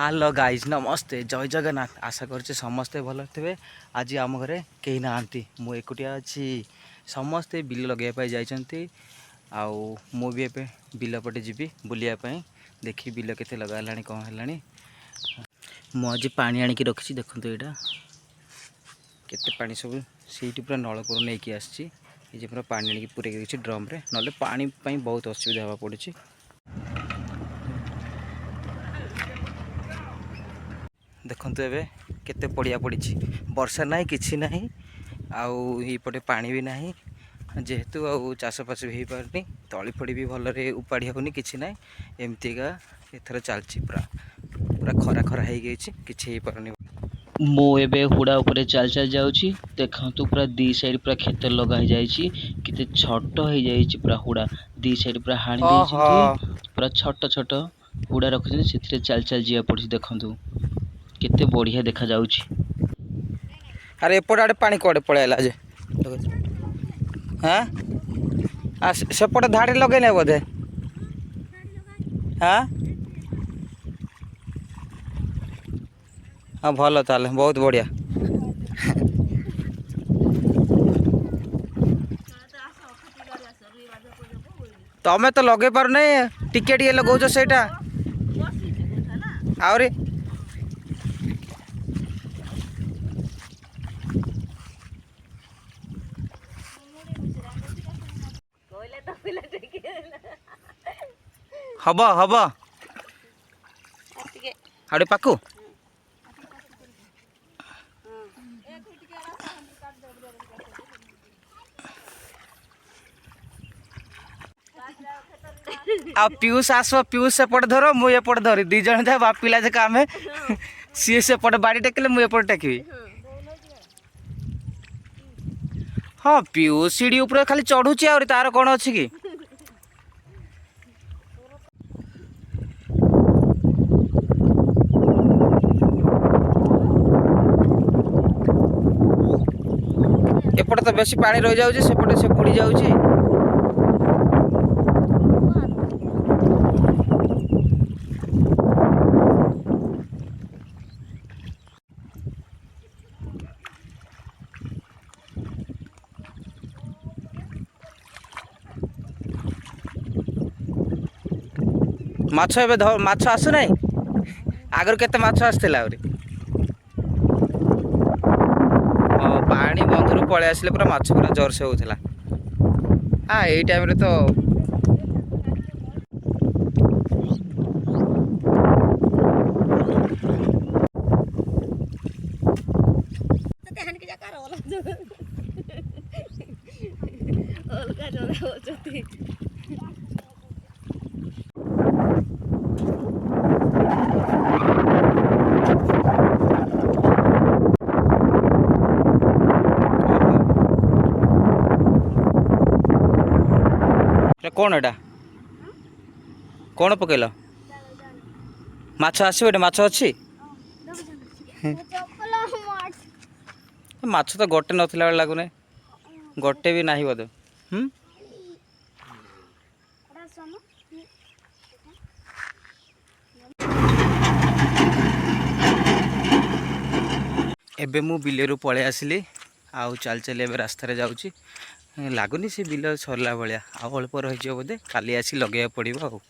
Hello guys नमस्ते जय जगन्नाथ आशा करछे समस्ते भल थे। आज आम घरे कहीं ना मु एकुटिया अच्छी समस्ते बिल लगे जाइंट आउ भी एबे बिल पटे जी बुलायापी देखी बिल के लगा कौन है। मुझे पानी आणिकी रखी देखो यहाँ केते पानी सब से पूरा नलकूर नहीं आसी पूरा पानी आणिकी पूरे रखी ड्रम रे ना पानी बहुत असुविधा हवा पड़ी। देखते एबे केते पड़िया पड़ी वर्षा ना कि ना आउपटे पानी भी ना जेहेतु आउ चाष पास भी हो पारनी तली फड़ी भी भलरे उपाड़ी हेनी कि ना एमतीका एथर चलती पूरा पूरा खरा खरा हो गई कि पारनी। मु एबे हुड़ा ऊपर चल चल जाऊँगी देखु पूरा दी साइड पूरा खेत लगा हो जाए केते छोट हो जाए पूरा हुड़ा दी साइड पूरा हाणी देइछिंती पूरा छोट छोट हुड़ा रखिछिंती सेथिरे चल चल जिया पड़छि देखंतु केते बढ़िया देखा जाउछि। अरे एपट आड़े पानी कड़े पळेला जे हाँ आ सेपटे धाड़ी लगे बोधे हाँ हाँ भल ताले बहुत बढ़िया। तमें तो लगे पार नहीं टिके टिके लगाउछ सेटा आउरी हब हब आड़े पाकू आ पीयूष आसो पीयूष सेपटे धर मु एपटे धरी दी जन जा बाप पिला जे आम सी सेपटे बाड़ी टेकिले मु एपटे टेकिबी। हाँ पीयूष सीढ़ी ऊपर खाली चढ़ुची आ तार कौन अच्छी कि एपटे तो बेसी पानी रही जाऊँ सेपटे से बुड़ी जाऊँ। माछ ए माछ आसु ना आगर केते माछ आसला पानी बंधु पलि आसिले पूरा माछ पूरा जोर से होता। हाँ यही टाइम रे तो कौन एटा कौन पकेल माछ आसो माछ अच्छी माछ तो गोटे नथिला लगुना गोटे भी नहीं बोधे। एबे मु बिलेरु पळे आसिली आउ चल चल एबे रास्ता जाऊँगी लगुनि से बिल सरला भाया आउ अल्प रही बोधे काली आसी लगे पड़ो।